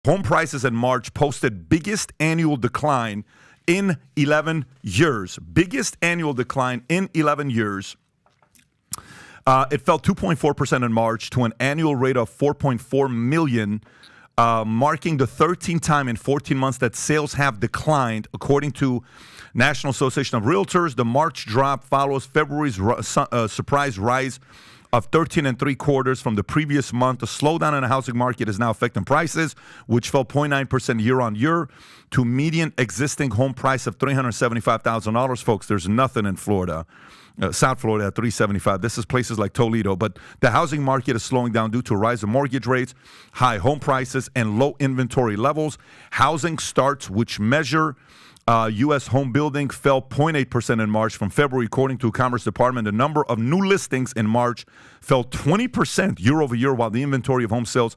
Home prices in March posted biggest annual decline in 11 years. Biggest annual decline in 11 years. It fell 2.4% in March to an annual rate of 4.4 million, marking the 13th time in 14 months that sales have declined. According to National Association of Realtors, the March drop follows February's surprise rise of 13 3/4 from the previous month. The slowdown in the housing market is now affecting prices, which fell 0.9% year on year to median existing home price of $375,000. Folks, there's nothing in Florida. South Florida at $375,000. This is places like Toledo. But the housing market is slowing down due to a rise in mortgage rates, high home prices, and low inventory levels. Housing starts, which measure U.S. home building, fell 0.8% in March from February. According to the Commerce Department, the number of new listings in March fell 20% year over year, while the inventory of home sales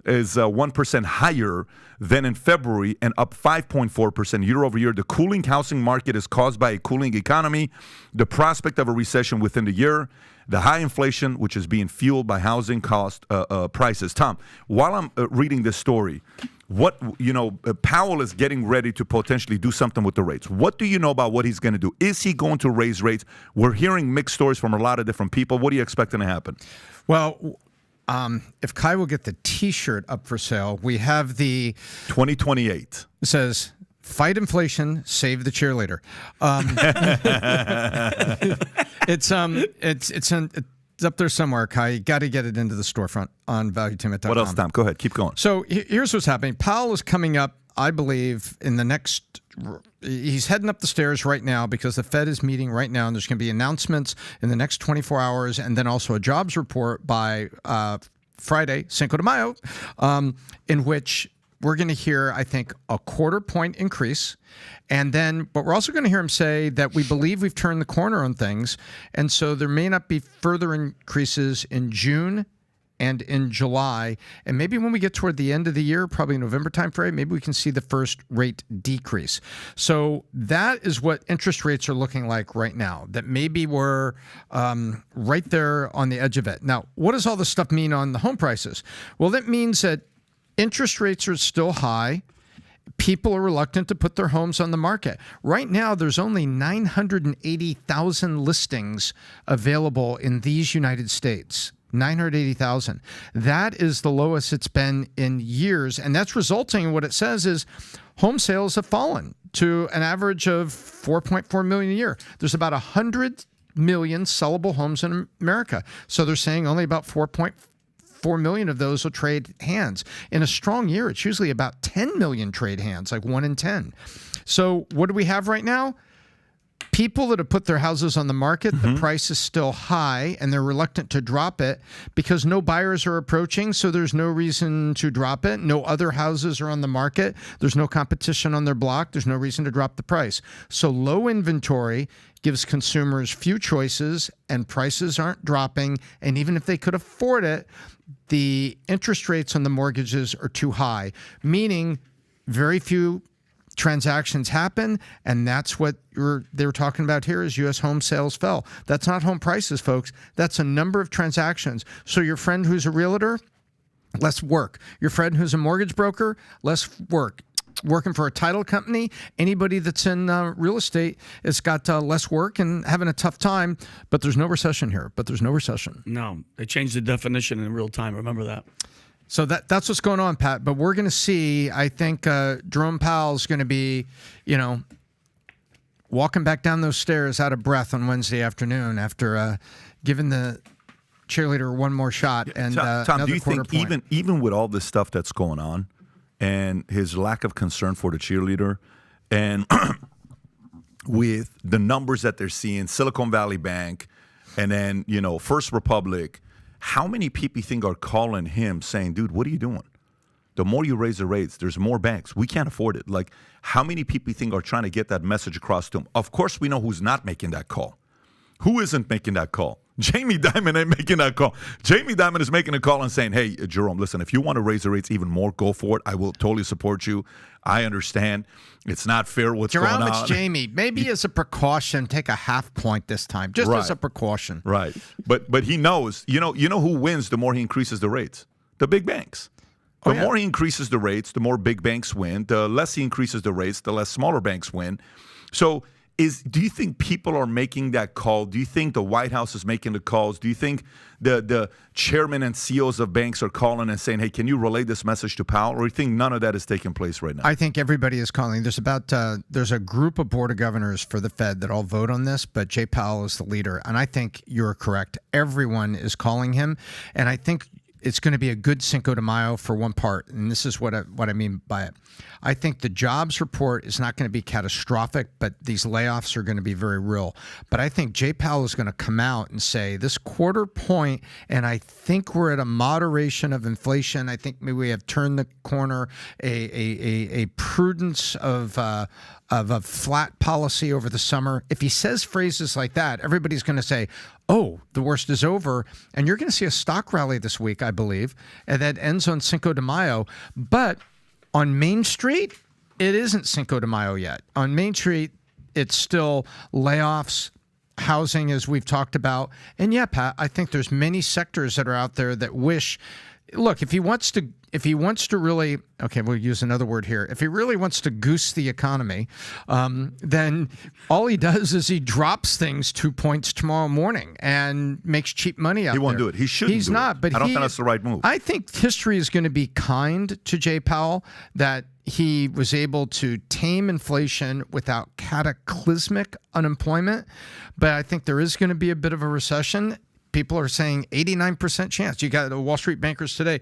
is 1% higher than in February and up 5.4% year over year. The cooling housing market is caused by a cooling economy, the prospect of a recession within the year, the high inflation, which is being fueled by housing cost prices. Tom, while I'm reading this story, Powell is getting ready to potentially do something with the rates. What do you know about what he's going to do? Is he going to raise rates? We're hearing mixed stories from a lot of different people. What are you expecting to happen? Well, if Kai will get the T-shirt up for sale, we have the 2028. It says, "Fight inflation, save the cheerleader." It's up there somewhere, Kai. You got to get it into the storefront on Valuetainment.com. What else, Tom? Go ahead. Keep going. So here's what's happening. Powell is coming up, I believe, in the next. He's heading up the stairs right now because the Fed is meeting right now, and there's going to be announcements in the next 24 hours, and then also a jobs report by Friday, Cinco de Mayo, in which we're going to hear, I think, a 1/4 point increase. And then, but we're also going to hear him say that we believe we've turned the corner on things. And so there may not be further increases in June and in July. And maybe when we get toward the end of the year, probably November timeframe, maybe we can see the first rate decrease. So that is what interest rates are looking like right now, that maybe we're right there on the edge of it. Now, what does all this stuff mean on the home prices? Well, that means that interest rates are still high. People are reluctant to put their homes on the market. Right now, there's only 980,000 listings available in these United States. 980,000. That is the lowest it's been in years. And that's resulting in what it says is home sales have fallen to an average of 4.4 million a year. There's about 100 million sellable homes in America. So they're saying only about 4.4 million of those will trade hands. In a strong year, it's usually about 10 million trade hands, like 1 in 10. So what do we have right now? People that have put their houses on the market, the price is still high, and they're reluctant to drop it because no buyers are approaching, so there's no reason to drop it. No other houses are on the market. There's no competition on their block. There's no reason to drop the price. So low inventory gives consumers few choices, and prices aren't dropping. And even if they could afford it, the interest rates on the mortgages are too high, meaning very few transactions happen, and that's what they were talking about here is U.S. home sales fell. That's not home prices, folks. That's a number of transactions. So your friend who's a realtor, less work. Your friend who's a mortgage broker, less work. Working for a title company, anybody that's in real estate has got less work and having a tough time, but there's no recession here. No, they changed the definition in real time. Remember that. So that's what's going on, Pat. But we're going to see, I think Jerome Powell's going to be, walking back down those stairs out of breath on Wednesday afternoon after giving the cheerleader one more shot. And Tom, do you think even with all this stuff that's going on and his lack of concern for the cheerleader and with the numbers that they're seeing, Silicon Valley Bank and then, First Republic, how many people you think are calling him saying, dude, what are you doing? The more you raise the rates, there's more banks. We can't afford it. Like, how many people you think are trying to get that message across to him? Of course, we know who's not making that call. Who isn't making that call? Jamie Dimon ain't making that call. Jamie Dimon is making a call and saying, hey, Jerome, listen, if you want to raise the rates even more, go for it. I will totally support you. I understand. It's not fair what's Jerome, going on. It's Jamie. Maybe as a precaution, take a half point this time, just as a precaution. Right. But he knows, you know who wins the more he increases the rates? The big banks. The more he increases the rates, the more big banks win. The less he increases the rates, the less smaller banks win. So do you think people are making that call? Do you think the White House is making the calls? Do you think the chairman and CEOs of banks are calling and saying, hey, can you relay this message to Powell? Or do you think none of that is taking place right now? I think everybody is calling. There's a group of board of governors for the Fed that all vote on this, but Jay Powell is the leader. And I think you're correct. Everyone is calling him. And I think it's going to be a good Cinco de Mayo for one part, and this is what I mean by it. I think the jobs report is not going to be catastrophic, but these layoffs are going to be very real. But I think Jay Powell is going to come out and say this quarter point, and I think we're at a moderation of inflation. I think maybe we have turned the corner, a prudence of a flat policy over the summer. If he says phrases like that, everybody's going to say, oh, the worst is over. And you're going to see a stock rally this week, I believe, and that ends on Cinco de Mayo. But on Main Street, it isn't Cinco de Mayo yet. On Main Street, it's still layoffs, housing, as we've talked about. And yeah, Pat, I think there's many sectors that are out there that wish, look, if he wants to really, okay, we'll use another word here. If he really wants to goose the economy, then all he does is he drops things 2 points tomorrow morning and makes cheap money out there. He won't do it. He shouldn't. He's not. But I don't think that's the right move. I think history is going to be kind to Jay Powell that he was able to tame inflation without cataclysmic unemployment. But I think there is going to be a bit of a recession. People are saying 89% chance. You got the Wall Street bankers today.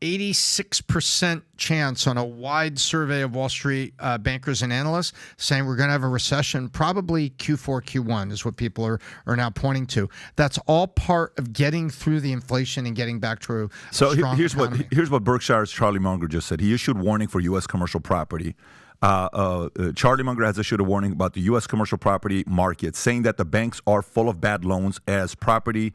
86% chance on a wide survey of Wall Street bankers and analysts saying we're going to have a recession, probably Q4, Q1 is what people are now pointing to. That's all part of getting through the inflation and getting back to a strong economy. Here's what Berkshire's Charlie Munger just said. He issued warning for U.S. commercial property. Charlie Munger has issued a warning about the U.S. commercial property market, saying that the banks are full of bad loans as property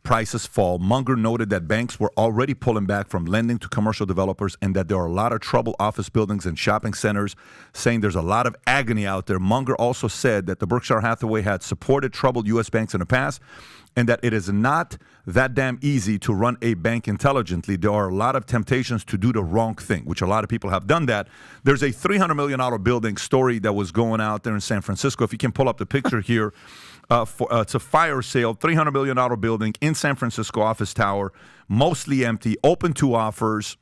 prices fall. Munger noted that banks were already pulling back from lending to commercial developers and that there are a lot of troubled office buildings and shopping centers, saying there's a lot of agony out there. Munger also said that the Berkshire Hathaway had supported troubled U.S. banks in the past and that it is not that damn easy to run a bank intelligently. There are a lot of temptations to do the wrong thing, which a lot of people have done that. There's a $300 million building story that was going out there in San Francisco. If you can pull up the picture here, it's a fire sale, $300 million building in San Francisco, office tower, mostly empty, open to offers.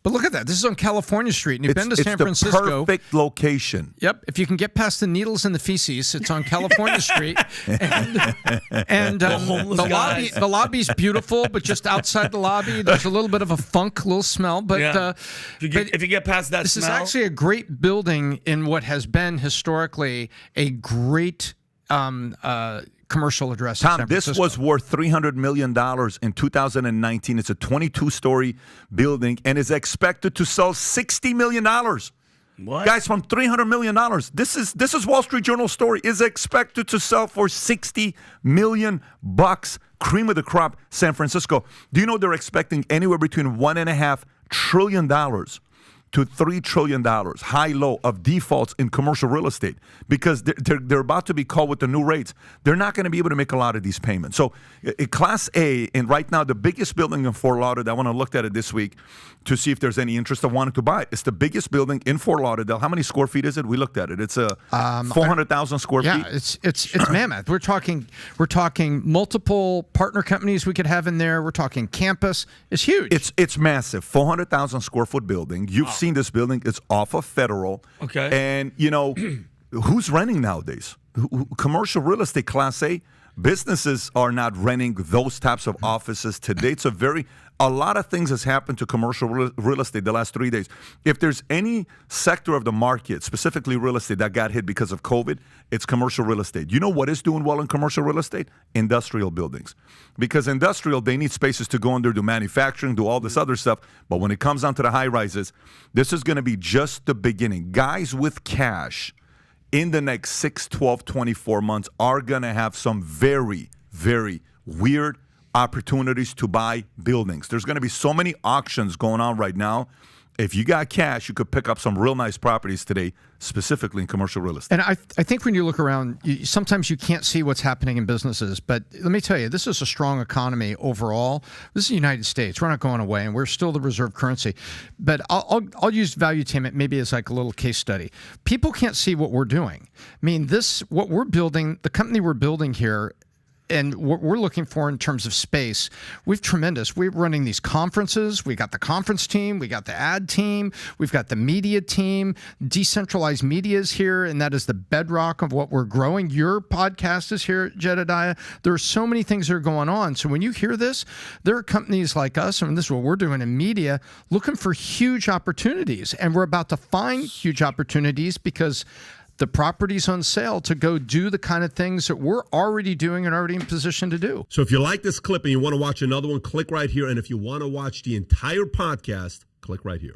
But look at that. This is on California Street. And you've been to San Francisco. It's the perfect location. Yep. If you can get past the needles and the feces, it's on California Street. And the lobby's beautiful, but just outside the lobby, there's a little bit of a funk, little smell. But yeah. If you get past that this smell. This is actually a great building in what has been historically a great commercial address. Tom, this was worth $300 million in 2019. It's a 22-story building and is expected to sell $60 million. What? Guys, from $300 million. This is Wall Street Journal story. Is expected to sell for $60 million. Cream of the crop, San Francisco. Do you know they're expecting anywhere between $1.5 trillion to $3 trillion, high-low of defaults in commercial real estate because they're about to be called with the new rates. They're not going to be able to make a lot of these payments. So Class A, and right now the biggest building in Fort Lauderdale, I want to look at it this week to see if there's any interest of wanting to buy it. It's the biggest building in Fort Lauderdale. How many square feet is it? We looked at it. It's 400,000 square feet. Yeah, it's mammoth. We're talking multiple partner companies we could have in there. We're talking campus. It's huge. It's massive. 400,000 square foot building. You've seen this building. It's off of Federal. Okay. And, you know, who's renting nowadays? Commercial real estate, Class A. Businesses are not renting those types of offices today. It's a lot of things has happened to commercial real estate the last 3 days. If there's any sector of the market, specifically real estate, that got hit because of COVID, it's commercial real estate. You know what is doing well in commercial real estate? Industrial buildings. Because industrial, they need spaces to go in there, do manufacturing, do all this other stuff. But when it comes down to the high rises, this is going to be just the beginning. Guys with cash in the next 6, 12, 24 months are going to have some very, very weird opportunities to buy buildings. There's going to be so many auctions going on right now if you got cash, you could pick up some real nice properties today, specifically in commercial real estate. And I think when you look around, sometimes you can't see what's happening in businesses. But let me tell you, this is a strong economy overall. This is the United States. We're not going away, and we're still the reserve currency. But I'll use Valuetainment maybe as like a little case study. People can't see what we're doing. I mean, what we're building, the company we're building here, and what we're looking for in terms of space, we're tremendous. We're running these conferences. We got the conference team. We got the ad team. We've got the media team. Decentralized media is here, and that is the bedrock of what we're growing. Your podcast is here, Jedediah. There are so many things that are going on. So when you hear this, there are companies like us, and this is what we're doing in media, looking for huge opportunities. And we're about to find huge opportunities because the property's on sale to go do the kind of things that we're already doing and already in position to do. So if you like this clip and you want to watch another one, click right here. And if you want to watch the entire podcast, click right here.